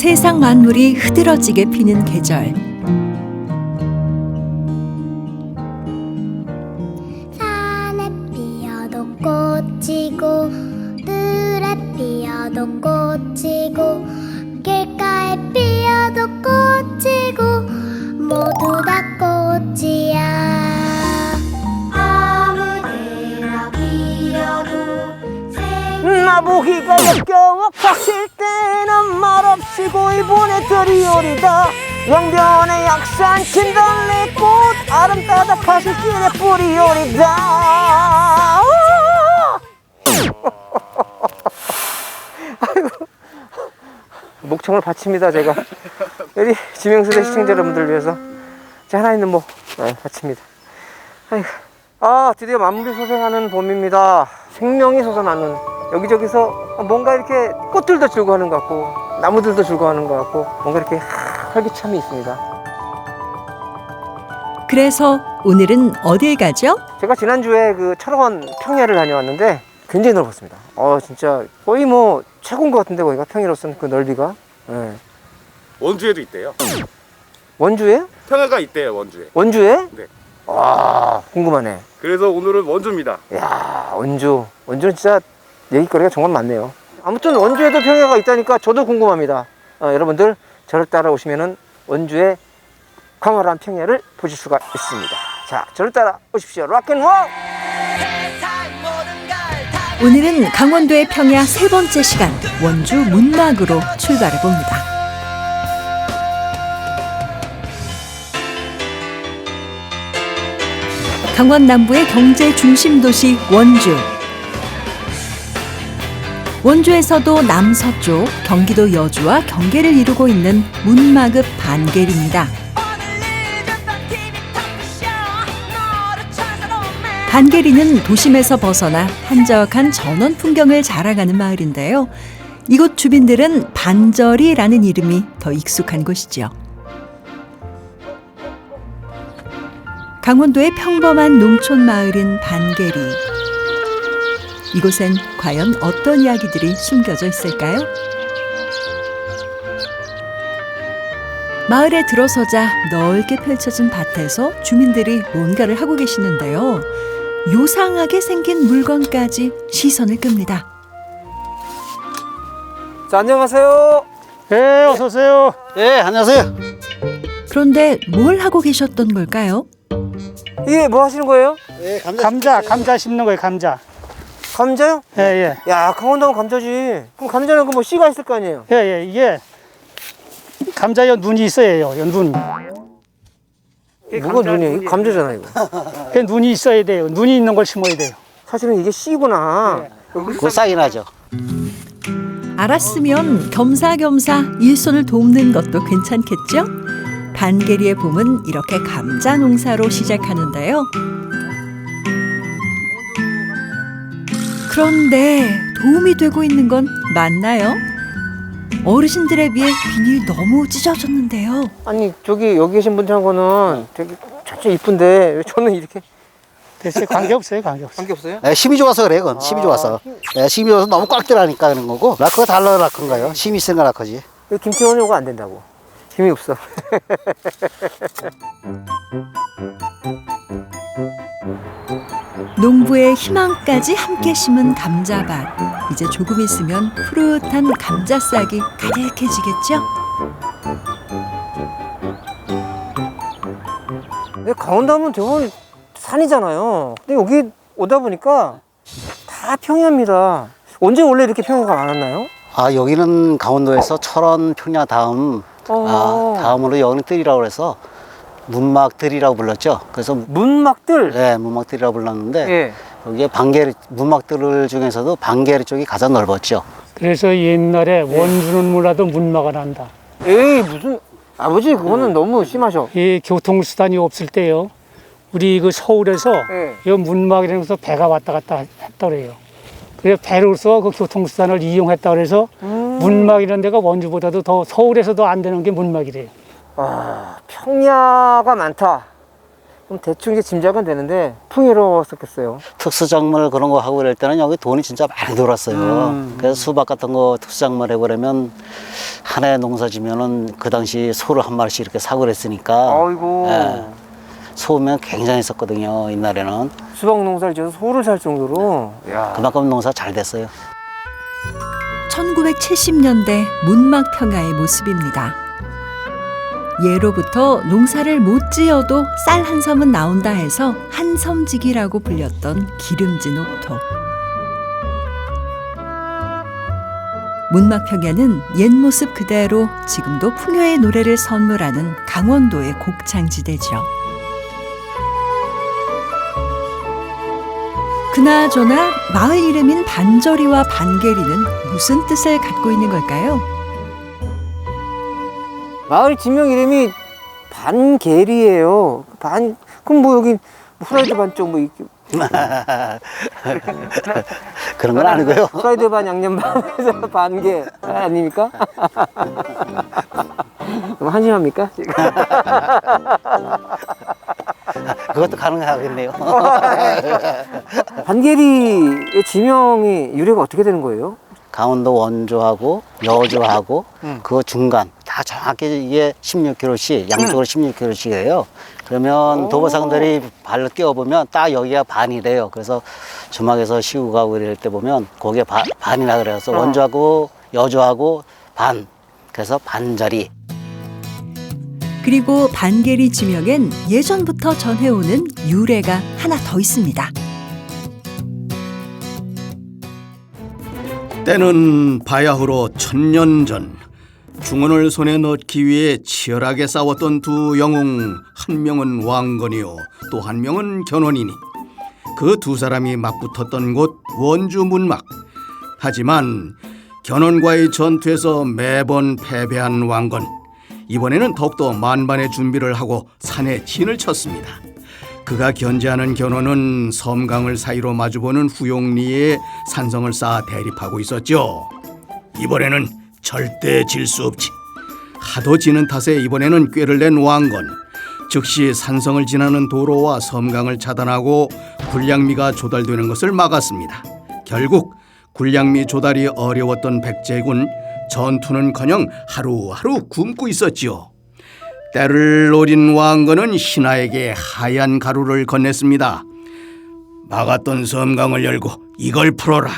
세상 만물이 흐드러지게 피는 계절. 산에 피어도 꽃이고 들에 피어도 꽃이고 길가에 피어도 꽃이고 모두 다 꽃이야. 아무데나 피어도 나보기가 역겨워 가실 때는 말없이 고이 보내드리오리다. 영변의 약산 진달래꽃 아름 따닥하실 길에 뿌리오리다. 아이고, 목청을 바칩니다 제가. 여기 지명수대 시청자 여러분들 위해서 제 하나 있는 목 바칩니다. 아이고. 아, 드디어 마무리 소생하는 봄입니다. 생명이 솟아나는, 여기저기서 뭔가 이렇게 꽃들도 즐거워하는 것 같고 나무들도 즐거워하는 것 같고 뭔가 이렇게 활기참이 있습니다. 그래서 오늘은 어딜 가죠? 제가 지난주에 그 철원 평야를 다녀왔는데 굉장히 넓었습니다. 진짜 거의 뭐 최고인 것 같은데, 거기가 평야로서는 그 넓이가. 네. 원주에도 있대요. 원주에? 평야가 있대요, 원주에. 원주에? 네. 와, 궁금하네. 그래서 오늘은 원주입니다. 이야, 원주는 진짜 얘기거리가 정말 많네요. 아무튼 원주에도 평야가 있다니까 저도 궁금합니다. 여러분들 저를 따라오시면은 원주의 광활한 평야를 보실 수가 있습니다. 자, 저를 따라 오십시오. 락앤롤! 오늘은 강원도의 평야 세 번째 시간, 원주 문막으로 출발해 봅니다. 강원 남부의 경제 중심 도시 원주. 원주에서도 남서쪽 경기도 여주와 경계를 이루고 있는 문막읍 반계리입니다. 반계리는 도심에서 벗어나 한적한 전원 풍경을 자랑하는 마을인데요. 이곳 주민들은 반절이라는 이름이 더 익숙한 곳이죠. 강원도의 평범한 농촌 마을인 반계리. 이곳엔 과연 어떤 이야기들이 숨겨져 있을까요? 마을에 들어서자 넓게 펼쳐진 밭에서 주민들이 뭔가를 하고 계시는데요. 요상하게 생긴 물건까지 시선을 끕니다. 자, 안녕하세요. 네, 어서 오세요. 네, 안녕하세요. 그런데 뭘 하고 계셨던 걸까요? 이게 뭐 하시는 거예요? 네, 감자 심는 거예요, 감자. 감자요? 예, 예. 야, 강원도 하면 감자지. 그럼 감자는 그 뭐 씨가 있을 거 아니에요? 예, 예. 이게 감자에 눈이 있어야 해요, 눈. 뭐가 눈이에요? 이거 감자잖아, 이거. 그 눈이 있어야 돼요. 눈이 있는 걸 심어야 돼요. 사실은 이게 씨구나. 그 사인 하죠. 알았으면 겸사겸사 일손을 돕는 것도 괜찮겠죠? 반계리의 봄은 이렇게 감자 농사로 시작하는데요. 그런데 도움이 되고 있는 건 맞나요? 어르신들에 비해 비닐 너무 찢어졌는데요. 아니, 여기 계신 분들하고는 되게 자체 이쁜데 왜 저는 이렇게 됐어요. 관계없어요, 관계없어요. 관계없어요? 네, 힘이 좋아서 그래요, 그건. 힘이 좋아서. 네, 힘이 좋아서 너무 꽉 들어가니까 그런 거고. 라커가 달러 라커인가요? 힘이 센 거 라커지. 김치원 요거 안 된다고. 힘이 없어. 농부의 희망까지 함께 심은 감자밭. 이제 조금 있으면 푸릇한 감자싹이 가득해지겠죠? 근데 강원도 하면 대부분 산이잖아요. 근데 여기 오다 보니까 다 평야입니다. 언제 원래 이렇게 평야가 많았나요? 아, 여기는 강원도에서 철원, 평야 다음으로 여기는 뜰이라고 해서 문막뜰이라고 불렀죠. 그래서 문막들? 네, 문막뜰이라고 불렀는데 예. 여기에 반계리, 문막뜰 중에서도 반계리 쪽이 가장 넓었죠. 그래서 옛날에 원주는 몰라도 문마가 난다. 에이, 무슨 아버지, 그거는 너무 심하셔. 이 교통수단이 없을 때요. 우리 그 서울에서 네. 이 문막이라는 곳에서 배가 왔다 갔다 했다 그래요. 그래서 배로서 그 교통수단을 이용했다 그래서 문막이라는 데가 원주보다도 더 서울에서도 안 되는 게 문막이래요. 평야가 많다. 그럼 대충 이제 짐작은 되는데 풍요로웠었겠어요. 특수작물 그런 거 하고 이럴 때는 여기 돈이 진짜 많이 들었어요. 그래서 수박 같은 거 특수작물 해보려면 한 해 농사 지면은 그 당시 소를 한 마리씩 이렇게 사고 그랬으니까 아이고. 예, 소면 굉장했었거든요. 옛날에는. 수박 농사를 지어서 소를 살 정도로. 야. 그만큼 농사 잘 됐어요. 1970년대 문막 평야의 모습입니다. 예로부터 농사를 못 지어도 쌀 한 섬은 나온다 해서 한섬지기라고 불렸던 기름진 옥토. 문막 평야는 옛 모습 그대로 지금도 풍요의 노래를 선물하는 강원도의 곡창지대죠. 그나저나 마을 이름인 반절이와 반계리는 무슨 뜻을 갖고 있는 걸까요? 마을 지명 이름이 반계리예요. 그럼 뭐 여기 후라이드 반쪽 뭐 이렇게 그런 건 아니고요. 후라이드 반 양념 반에서 반계 아닙니까? 그럼 한심합니까? 지금? 그것도 가능하겠네요. 반계리의 지명이 유래가 어떻게 되는 거예요? 강원도 원주하고 여주하고 그 중간 다 정확히 이게 16km씩 양쪽으로 16km씩이에요. 그러면 도보상들이 발로 뛰어보면 딱 여기가 반이 돼요. 그래서 주막에서 시구 가고 이럴 때 보면 거기에 반이라 그래서 원주하고 여주하고 반, 그래서 반절이. 그리고 반계리 지명엔 예전부터 전해오는 유래가 하나 더 있습니다. 때는 바야흐로 1000년 전 중원을 손에 넣기 위해 치열하게 싸웠던 두 영웅, 한 명은 왕건이요 또 한 명은 견훤이니 그 두 사람이 맞붙었던 곳 원주 문막. 하지만 견훤과의 전투에서 매번 패배한 왕건, 이번에는 더욱더 만반의 준비를 하고 산에 진을 쳤습니다. 그가 견제하는 견훤은 섬강을 사이로 마주보는 후용리에 산성을 쌓아 대립하고 있었죠. 이번에는 절대 질 수 없지. 하도 지는 탓에 이번에는 꾀를 낸 왕건. 즉시 산성을 지나는 도로와 섬강을 차단하고 군량미가 조달되는 것을 막았습니다. 결국 군량미 조달이 어려웠던 백제군, 전투는커녕 하루하루 굶고 있었지요. 때를 노린 왕건은 신하에게 하얀 가루를 건넸습니다. 막았던 섬강을 열고 이걸 풀어라.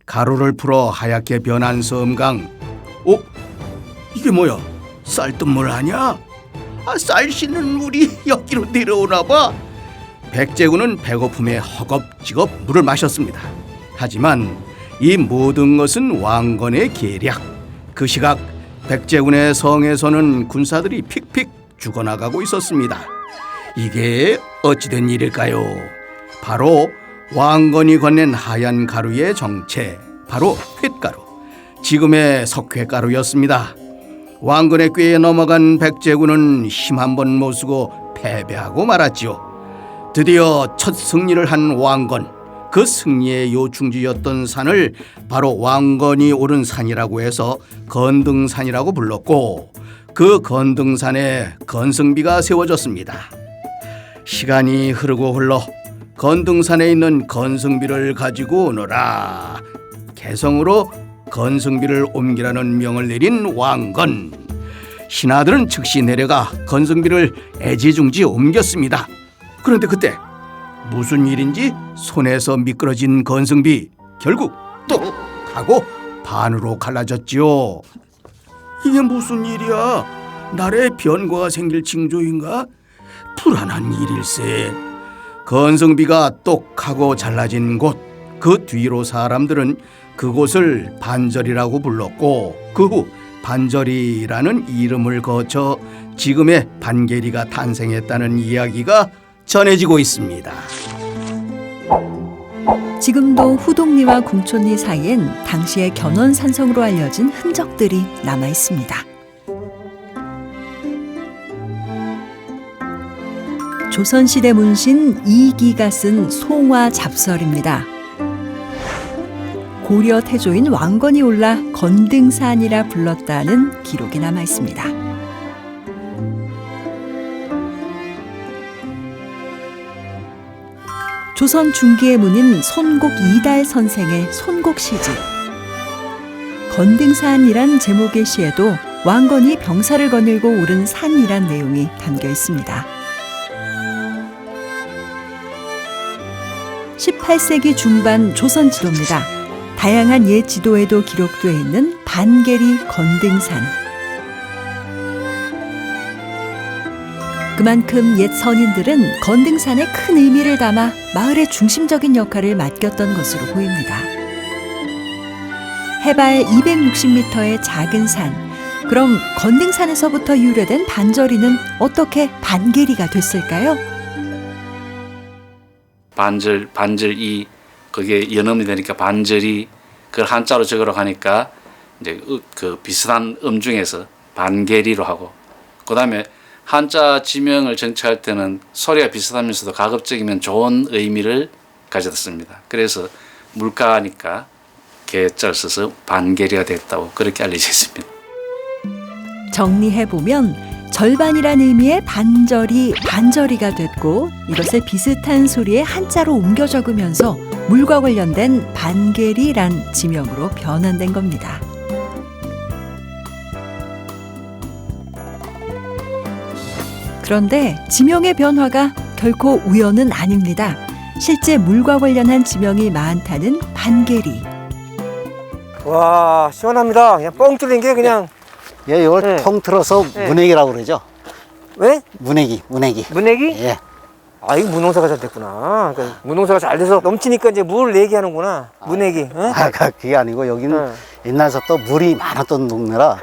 가루를 풀어 하얗게 변한 섬강. 이게 뭐야? 쌀뜨물 아니야? 쌀 씻는 물이 여기로 내려오나 봐. 백제군은 배고픔에 허겁지겁 물을 마셨습니다. 하지만 이 모든 것은 왕건의 계략. 그 시각 백제군의 성에서는 군사들이 픽픽 죽어나가고 있었습니다. 이게 어찌된 일일까요? 바로 왕건이 건넨 하얀 가루의 정체, 바로 횟가루, 지금의 석회가루였습니다. 왕건의 꾀에 넘어간 백제군은 힘 한 번 못 쓰고 패배하고 말았지요. 드디어 첫 승리를 한 왕건, 그 승리의 요충지였던 산을 바로 왕건이 오른 산이라고 해서 건등산이라고 불렀고, 그 건등산에 건승비가 세워졌습니다. 시간이 흐르고 흘러 건등산에 있는 건승비를 가지고 오너라, 개성으로 건승비를 옮기라는 명을 내린 왕건. 신하들은 즉시 내려가 건승비를 애지중지 옮겼습니다. 그런데 그때 무슨 일인지 손에서 미끄러진 건승비, 결국 뚝 하고 반으로 갈라졌지요. 이게 무슨 일이야? 날에 변과가 생길 징조인가? 불안한 일일세. 건승비가 똑 하고 잘라진 곳, 그 뒤로 사람들은 그곳을 반절이라고 불렀고, 그 후 반절이라는 이름을 거쳐 지금의 반계리가 탄생했다는 이야기가 전해지고 있습니다. 지금도 후동리와 궁촌리 사이엔 당시의 견훤산성으로 알려진 흔적들이 남아 있습니다. 조선시대 문신 이기가 쓴 송화 잡설입니다. 고려 태조인 왕건이 올라 건등산이라 불렀다는 기록이 남아 있습니다. 조선 중기의 문인 손곡 이달 선생의 손곡 시집. 건등산이란 제목의 시에도 왕건이 병사를 거닐고 오른 산이란 내용이 담겨 있습니다. 18세기 중반 조선 지도입니다. 다양한 옛 지도에도 기록되어 있는 반계리 건등산. 그만큼 옛 선인들은 건등산에 큰 의미를 담아 마을의 중심적인 역할을 맡겼던 것으로 보입니다. 해발 260m의 작은 산. 그럼 건등산에서부터 유래된 반절이는 어떻게 반계리가 됐을까요? 반절이 그게 연음이 되니까 반절이 그걸 한자로 적으러 가니까 이제 그 비슷한 중에서 반계리로 하고, 그다음에 한자 지명을 정치할 때는 소리가 비슷하면서도 가급적이면 좋은 의미를 가졌습니다. 그래서 물가니까 개자를 써서 반계리가 됐다고 그렇게 알려져 있습니다. 정리해보면 절반이란 의미의 반절이 반절이가 됐고, 이것을 비슷한 소리의 한자로 옮겨 적으면서 물과 관련된 반계리란 지명으로 변환된 겁니다. 그런데 지명의 변화가 결코 우연은 아닙니다. 실제 물과 관련한 지명이 많다는 반계리. 와, 시원합니다. 그냥 뻥 뚫린 게 그냥. 예, 이걸 네. 통틀어서 네. 문액이라고 그러죠. 왜? 문액이. 문액이? 예. 아, 이거 문홍사가 잘 됐구나. 그러니까 문홍사가 잘 돼서 넘치니까 이제 물 내게 하는구나. 문액이. 응? 아, 그게 아니고 여기는 옛날부터 물이 많았던 동네라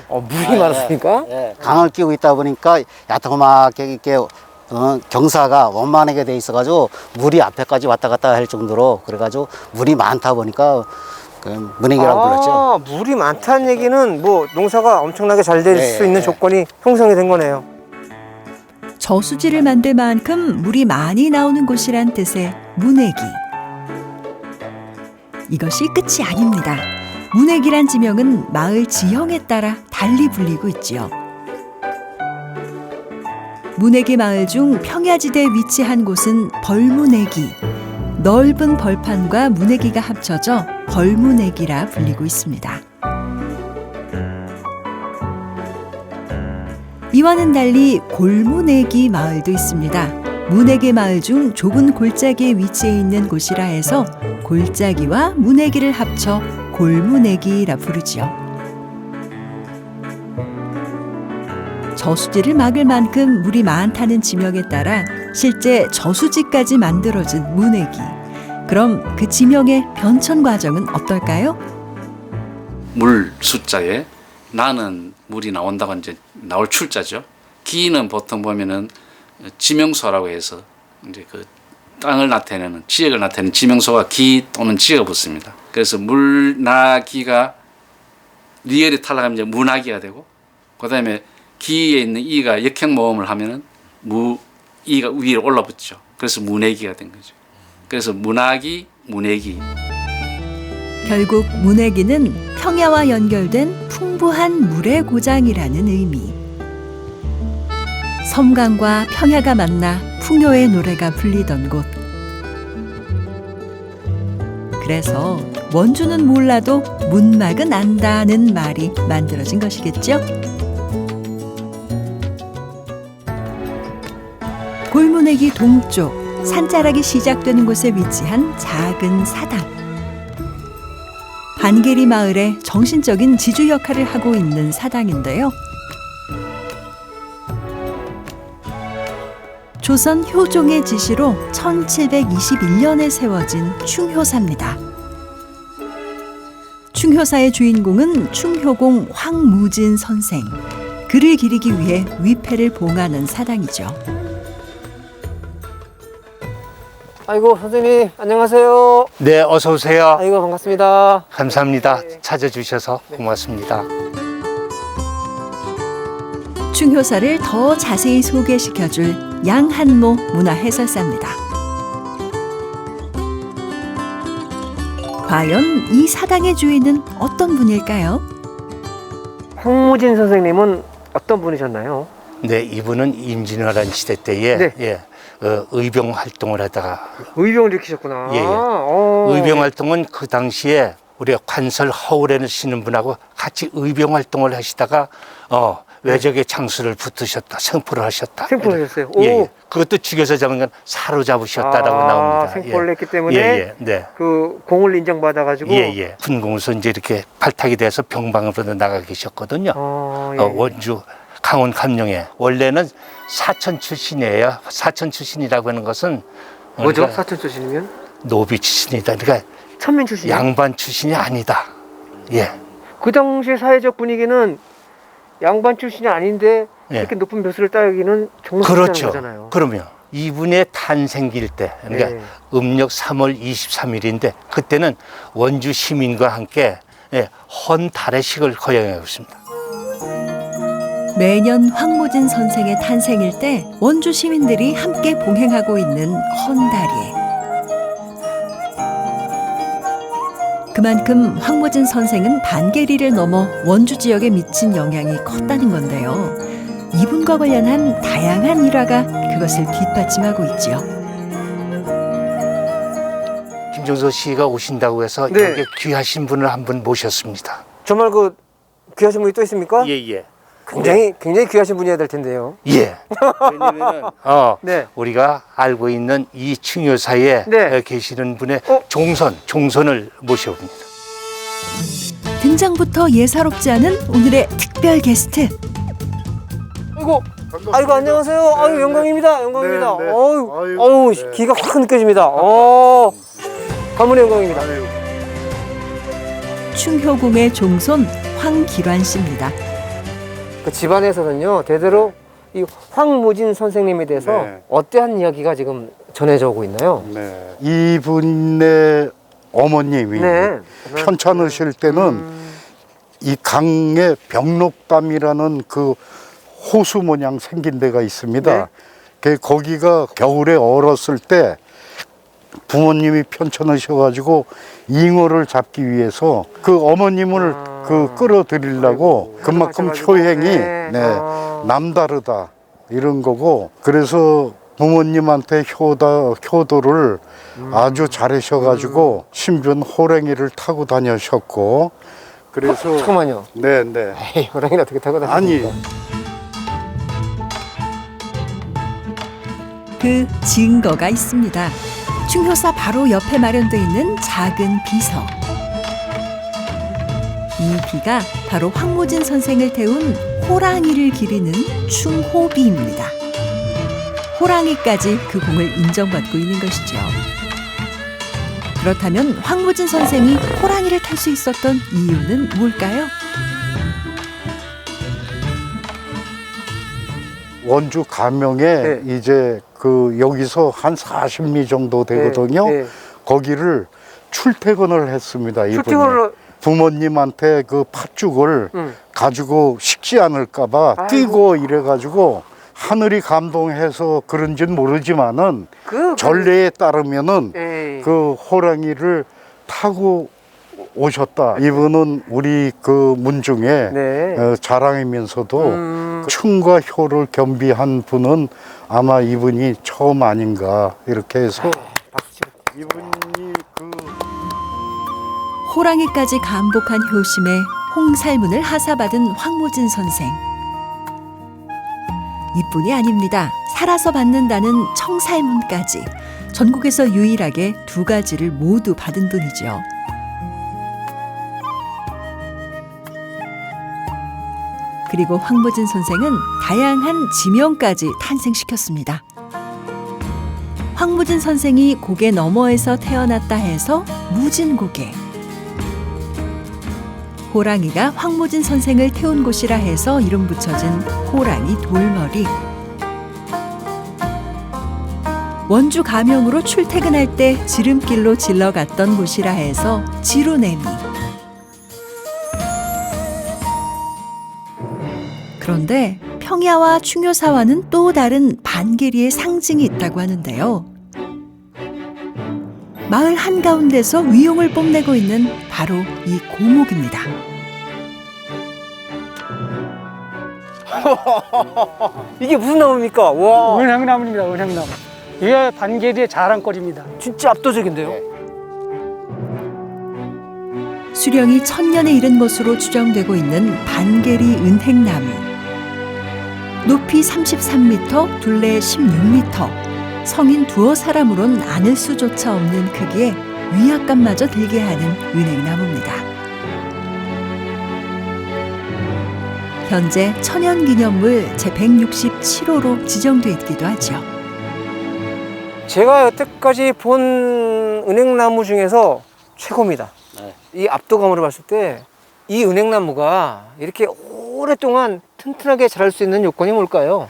물이 많았으니까? 강을 끼고 있다 보니까 야트막하게 이렇게 경사가 원만하게 돼 있어가지고 물이 앞에까지 왔다 갔다 할 정도로, 그래가지고 물이 많다 보니까 그 문액이라고 불렀죠. 물이 많다는 얘기는 뭐 농사가 엄청나게 잘 될 수 있는 조건이 형성이 된 거네요. 저수지를 만들 만큼 물이 많이 나오는 곳이란 뜻의 문액이. 이것이 끝이 아닙니다. 문액이란 지명은 마을 지형에 따라 달리 불리고 있지요. 문액이 마을 중 평야지대에 위치한 곳은 벌문액이, 넓은 벌판과 문액이가 합쳐져 벌문액이라 불리고 있습니다. 이와는 달리 골문액이 마을도 있습니다. 문액의 마을 중 좁은 골짜기에 위치해 있는 곳이라 해서 골짜기와 문액이를 합쳐 골문액이라 부르지요. 저수지를 막을 만큼 물이 많다는 지명에 따라 실제 저수지까지 만들어진 문액이. 그럼 그 지명의 변천 과정은 어떨까요? 물 숫자에 나는 물이 나온다고 이제 나올 출자죠. 기는 보통 보면은 지명소라고 해서 이제 그 땅을 나타내는, 지역을 나타내는 지명소가 기 또는 지가 붙습니다. 그래서 물나기가 리얼이 탈락하면 이제 문나기가 되고, 그다음에 기에 있는 이가 역행 모음을 하면은 이가 위로 올라붙죠. 그래서 문액이가 된 거죠. 그래서 문나기, 문액이. 결국 문액이는 평야와 연결된 풍부한 물의 고장이라는 의미. 섬강과 평야가 만나 풍요의 노래가 불리던 곳. 그래서 원주는 몰라도 문막은 안다는 말이 만들어진 것이겠죠. 골문액이 동쪽 산자락이 시작되는 곳에 위치한 작은 사당. 반계리 마을의 정신적인 지주 역할을 하고 있는 사당인데요. 조선 효종의 지시로 1721년에 세워진 충효사입니다. 충효사의 주인공은 충효공 황무진 선생. 그를 기리기 위해 위패를 봉하는 사당이죠. 아이고, 선생님, 안녕하세요. 네, 어서 오세요. 아이고, 반갑습니다. 감사합니다. 찾아주셔서 고맙습니다. 충효사를 더 자세히 소개시켜줄 양한모 문화해설사입니다. 과연 이 사당의 주인은 어떤 분일까요? 황무진 선생님은 어떤 분이셨나요? 네, 이분은 임진왜란 시대 때에 네. 예, 의병 활동을 하다가 의병을 일으키셨구나. 예, 예. 어. 의병 활동은 그 당시에 우리가 관설 허울에 시는 분하고 같이 의병 활동을 하시다가 외적의 장수를 붙으셨다, 생포를 하셨다. 생포를 하셨어요? 오. 예, 예. 그것도 죽여서 잡은 건 사로잡으셨다라고 나옵니다. 생포를 했기 때문에 예, 예. 네. 그 공을 인정받아가지고. 예, 예. 군공에서 이제 이렇게 발탁이 돼서 병방으로 나가 계셨거든요. 예. 원주 강원 감룡에 원래는 사천 출신이에요. 사천 출신이라고 하는 것은 뭐죠? 우리가 사천 출신이면? 노비 출신이다. 그러니까 천민 출신. 양반 출신이 아니다. 예. 그 당시 사회적 분위기는 양반 출신이 아닌데 예. 이렇게 높은 벼슬을 따기는 정말 그렇죠. 쉽지 않은 거잖아요. 그러면 이분의 탄생길 때, 그러니까 네. 음력 3월 23일인데 그때는 원주 시민과 함께 헌달의식을 거행하고 있습니다. 매년 황무진 선생의 탄생일 때 원주 시민들이 함께 봉행하고 있는 헌달이. 그만큼 황무진 선생은 반계리를 넘어 원주 지역에 미친 영향이 컸다는 건데요. 이분과 관련한 다양한 일화가 그것을 뒷받침하고 있지요. 김종서 씨가 오신다고 해서 네. 여기 귀하신 분을 한 분 모셨습니다. 정말 그 귀하신 분이 또 있습니까? 예, 예. 굉장히 귀하신 분이어야 될 텐데요. 예. 왜냐면은 네. 우리가 알고 있는 이 충효사에 네. 계시는 분의 종선을 모셔봅니다. 등장부터 예사롭지 않은 오늘의 특별 게스트. 아이고 안녕하세요. 아유 영광입니다. 영광입니다. 네, 네. 어우 네. 기가 확 느껴집니다. 가문의 영광입니다. 충효궁의 종손 황길환 씨입니다. 그 집안에서는요 대대로 이 황무진 선생님에 대해서 네. 어떠한 이야기가 지금 전해져 오고 있나요? 네. 이분의 어머님이 네. 편찮으실 때는 이 강에 병록담이라는 그 호수 모양 생긴 데가 있습니다. 거기가 겨울에 얼었을 때 부모님이 편찮으셔가지고 잉어를 잡기 위해서 그 어머님을 끌어들이려고 그만큼 효행이 남다르다 이런 거고, 그래서 부모님한테 효도를 아주 잘하셔가지고 신변 호랭이를 타고 다니셨고, 그래서 잠깐만요. 네. 에이, 호랑이를 어떻게 타고 다닙니까? 아니 그 증거가 있습니다. 충효사 바로 옆에 마련돼 있는 작은 비서. 이 비가 바로 황무진 선생을 태운 호랑이를 기리는 충호비입니다. 호랑이까지 그 공을 인정받고 있는 것이죠. 그렇다면 황무진 선생이 호랑이를 탈 수 있었던 이유는 뭘까요? 원주 가명에 이제 그 여기서 한 40리 정도 되거든요. 거기를 출퇴근을 했습니다. 이분이. 출퇴근을 부모님한테 그 팥죽을 가지고 식지 않을까봐 뛰고 이래가지고 하늘이 감동해서 그런지는 모르지만은 전례에 따르면은 그 호랑이를 타고 오셨다. 이분은 우리 그 문중에 자랑이면서도 충과 효를 겸비한 분은 아마 이분이 처음 아닌가 이렇게 해서 이분이 호랑이까지 감복한 효심에 홍살문을 하사받은 황무진 선생. 이뿐이 아닙니다. 살아서 받는다는 청살문까지 전국에서 유일하게 두 가지를 모두 받은 분이죠. 그리고 황무진 선생은 다양한 지명까지 탄생시켰습니다. 황무진 선생이 고개 너머에서 태어났다 해서 무진고개, 호랑이가 황무진 선생을 태운 곳이라 해서 이름 붙여진 호랑이 돌머리, 원주 가명으로 출퇴근할 때 지름길로 질러갔던 곳이라 해서 지루내미. 그런데 평야와 충효사와는 또 다른 반계리의 상징이 있다고 하는데요. 마을 한가운데서 위용을 뽐내고 있는 바로 이 고목입니다. 이게 무슨 나무입니까? 와. 은행나무입니다. 은행나무. 이게 반계리의 자랑거리입니다. 진짜 압도적인데요. 수령이 1000년에 이른 것으로 추정되고 있는 반계리 은행나무. 높이 33m, 둘레 16m. 성인 두어 사람으론 안을 수조차 없는 크기에 위압감마저 들게 하는 은행나무입니다. 현재 천연기념물 제167호로 지정돼 있기도 하죠. 제가 여태까지 본 은행나무 중에서 최고입니다. 네. 이 압도감으로 봤을 때 이 은행나무가 이렇게 오랫동안 튼튼하게 자랄 수 있는 요건이 뭘까요?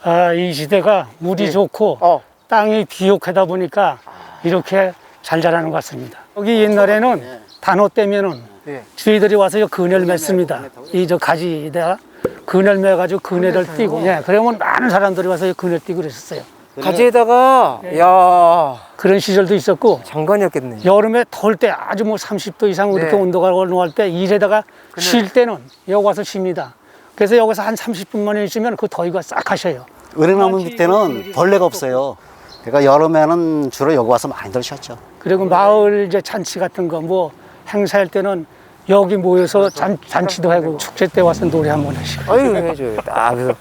아, 이 시대가 물이 네. 좋고 땅이 비옥하다 보니까 이렇게 잘 자라는 것 같습니다. 여기 옛날에는 단오 때면은 네. 저희들이 와서 이 그네를 맸습니다. 이 저 가지에다가 그네를 매가지고 그네를 띄고, 예, 그러면 많은 사람들이 와서 이 그네를 띄고 그랬었어요. 가지에다가 네. 야 그런 시절도 있었고, 장관이었겠네요. 여름에 더울 때 아주 뭐 30도 이상 이렇게 네. 온도가 올라갈 때 일에다가 쉴 때는 여기 와서 쉽니다. 그래서 여기서 한 30분만 있으면 그 더위가 싹 가셔요. 은행나무 밑에는 벌레가 없어요. 그러니까 여름에는 주로 여기 와서 많이들 쉬었죠. 그리고 마을 이제 잔치 같은 거 뭐 행사할 때는 여기 모여서 잔치도 하고 축제 때 와서 노래 한번 하시고. 아유, 해줘요. 딱 그래서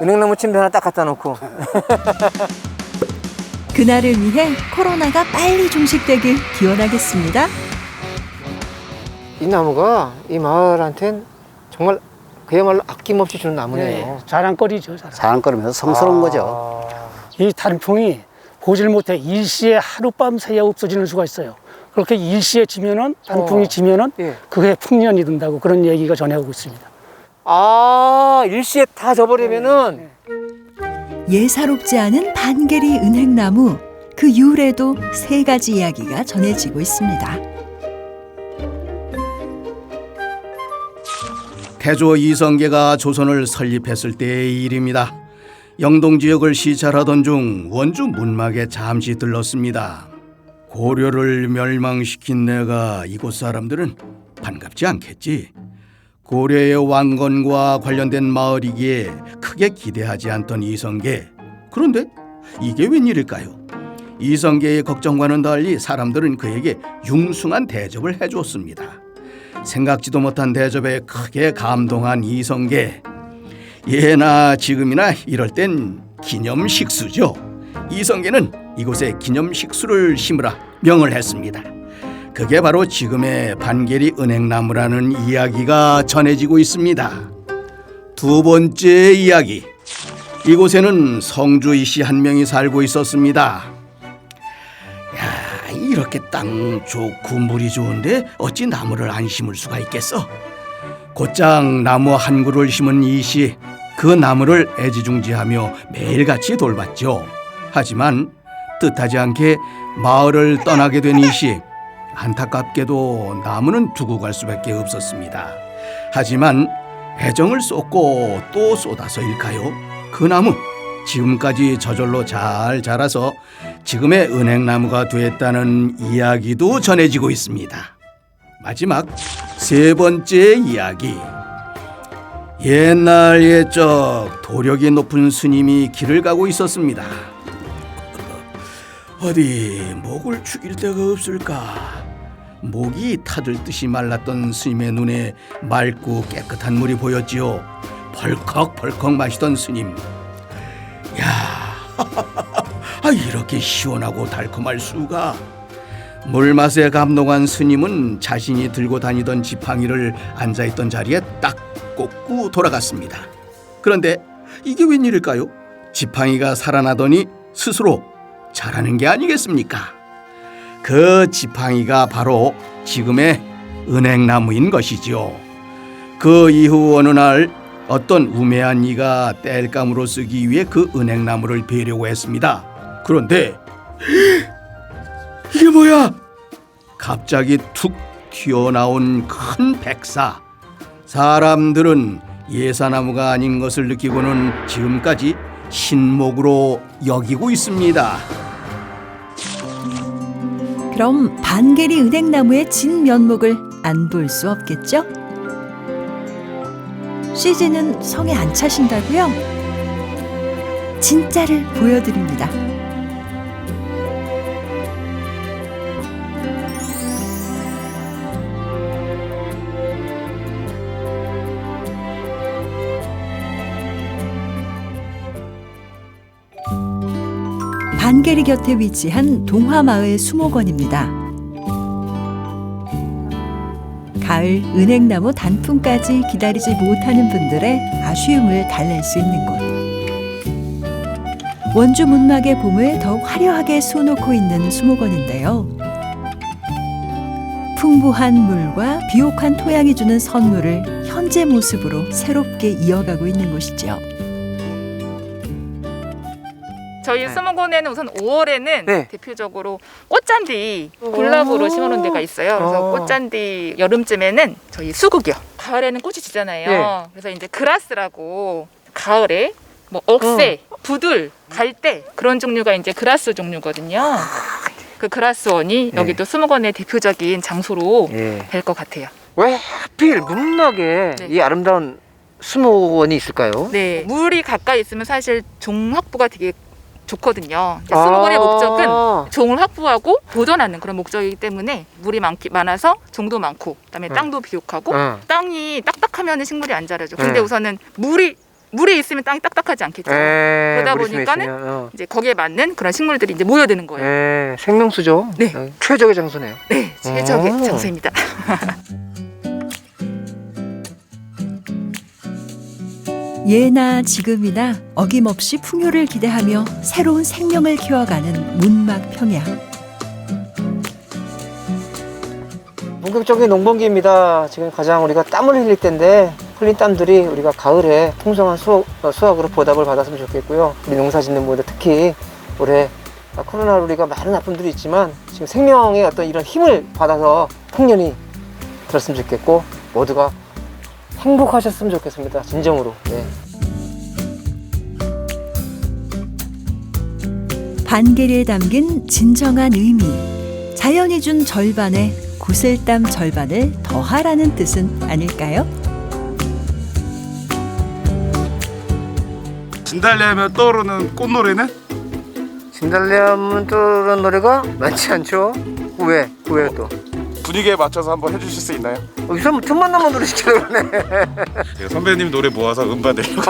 은행나무 침대 하나 딱 갖다 놓고. 그날을 위해 코로나가 빨리 종식되길 기원하겠습니다. 이 나무가 이 마을한텐 정말 그야말로 아낌없이 주는 나무네요. 네, 자랑거리죠. 자랑거리면서 성스러운 거죠. 이 단풍이 보질 못해 일시에 하룻밤 새야 없어지는 수가 있어요. 그렇게 일시에 지면은 단풍이 지면은 예. 그게 풍년이 든다고 그런 얘기가 전해오고 있습니다. 아, 일시에 다 져버리면은 예사롭지 않은 반계리 은행나무. 그 이후에도 3가지 이야기가 전해지고 있습니다. 태조 이성계가 조선을 설립했을 때의 일입니다. 영동 지역을 시찰하던 중 원주 문막에 잠시 들렀습니다. 고려를 멸망시킨 내가 이곳 사람들은 반갑지 않겠지. 고려의 왕건과 관련된 마을이기에 크게 기대하지 않던 이성계. 그런데 이게 웬일일까요? 이성계의 걱정과는 달리 사람들은 그에게 융숭한 대접을 해줬습니다. 생각지도 못한 대접에 크게 감동한 이성계. 예나 지금이나 이럴 땐 기념식수죠. 이성계는 이곳에 기념식수를 심으라 명을 했습니다. 그게 바로 지금의 반계리 은행나무라는 이야기가 전해지고 있습니다. 두 번째 이야기. 이곳에는 성주이 씨 한 명이 살고 있었습니다. 야, 이렇게 땅 좋고 물이 좋은데 어찌 나무를 안 심을 수가 있겠어? 곧장 나무 한 그루를 심은 이 씨, 그 나무를 애지중지하며 매일같이 돌봤죠. 하지만 뜻하지 않게 마을을 떠나게 된 이 씨, 안타깝게도 나무는 두고 갈 수밖에 없었습니다. 하지만 애정을 쏟고 또 쏟아서일까요? 그 나무 지금까지 저절로 잘 자라서 지금의 은행나무가 됐다는 이야기도 전해지고 있습니다. 마지막 3번째 이야기. 옛날 옛적 도력이 높은 스님이 길을 가고 있었습니다. 어디 목을 죽일 데가 없을까? 목이 타들듯이 말랐던 스님의 눈에 맑고 깨끗한 물이 보였지요. 벌컥벌컥 마시던 스님. 야, 이렇게 시원하고 달콤할 수가. 물맛에 감동한 스님은 자신이 들고 다니던 지팡이를 앉아있던 자리에 딱 꽂고 돌아갔습니다. 그런데 이게 웬일일까요? 지팡이가 살아나더니 스스로 자라는 게 아니겠습니까? 그 지팡이가 바로 지금의 은행나무인 것이죠. 그 이후 어느 날 어떤 우매한 이가 땔감으로 쓰기 위해 그 은행나무를 베려고 했습니다. 그런데 이게 뭐야? 갑자기 툭 튀어나온 큰 백사. 사람들은 예사나무가 아닌 것을 느끼고는 지금까지 신목으로 여기고 있습니다. 그럼 반계리 은행나무의 진면목을 안 볼 수 없겠죠? CG는 성에 안 차신다고요? 진짜를 보여드립니다. 반계리 곁에 위치한 동화마을 수목원입니다. 가을 은행나무 단풍까지 기다리지 못하는 분들의 아쉬움을 달랠 수 있는 곳. 원주 문막의 봄을 더 화려하게 수놓고 있는 수목원인데요. 풍부한 물과 비옥한 토양이 주는 선물을 현재 모습으로 새롭게 이어가고 있는 곳이죠. 저희 수목원에는 우선 5월에는 네. 대표적으로 꽃잔디 군락으로 심어놓은 데가 있어요. 그래서 꽃잔디 여름쯤에는 저희 수국이요. 가을에는 꽃이 지잖아요. 네. 그래서 이제 그라스라고 가을에 뭐 억새, 부들, 갈대 그런 종류가 이제 그라스 종류거든요. 그 그라스원이 여기도 수목원의 대표적인 장소로 될 것 같아요. 왜 하필 문막에 네. 이 아름다운 수목원이 있을까요? 네, 물이 가까이 있으면 사실 종 확보가 되게 좋거든요. 수목원의 목적은 종을 확보하고 보존하는 그런 목적이기 때문에 물이 많아서 종도 많고, 그다음에 땅도 비옥하고, 땅이 딱딱하면 식물이 안 자라죠. 근데 우선은 물이 있으면 땅이 딱딱하지 않겠죠. 그러다 보니까는 이제 거기에 맞는 그런 식물들이 이제 모여드는 거예요. 생명수죠. 네. 최적의 장소네요. 네, 최적의 장소입니다. 예나 지금이나 어김없이 풍요를 기대하며 새로운 생명을 키워가는 문막 평야. 본격적인 농번기입니다. 지금 가장 우리가 땀을 흘릴 때인데 흘린 땀들이 우리가 가을에 풍성한 수확으로 보답을 받았으면 좋겠고요. 우리 농사 짓는 분들 특히 올해 코로나로 우리가 많은 아픔들이 있지만 지금 생명의 어떤 이런 힘을 받아서 풍년이 들었으면 좋겠고 모두가 행복하셨으면 좋겠습니다. 진정으로. 네. 반계리에 담긴 진정한 의미. 자연이 준 절반에 구슬땀 절반을 더하라는 뜻은 아닐까요? 진달래하면 떠오르는 꽃노래는? 진달래하면 떠오르는 노래가 많지 않죠? 왜 또? 분위기에 맞춰서 한번 해주실 수 있나요? 이 사람 틈만 나면 노래 시키려고 그러네. 제가 선배님 노래 모아서 음반 내려고.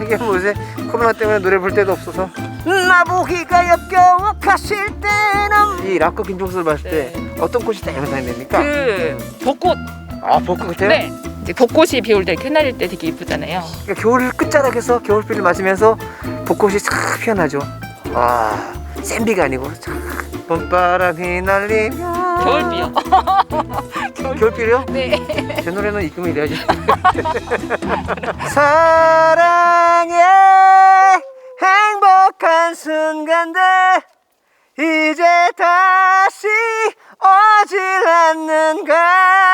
이게 뭐지? 코로나 때문에 노래 볼 데도 없어서 나보기가 역겨워 가실 때는 이 락커 김종수를 봤을 때 어떤 꽃이 딱 연상됩니까? 그 벚꽃. 벚꽃 같아요? 네. 이제 벚꽃이 비올 때 흩날릴 때 되게 이쁘잖아요. 그러니까 겨울 끝자락에서 겨울비를 맞으면서 벚꽃이 싹 피어나죠. 센 비가 아니고 싹 봄바람이 날리면 겨울비요. 겨울비요? 네. 제 노래는 입금이 이래야지. 사랑의 행복한 순간들 이제 다시 오질 않는가.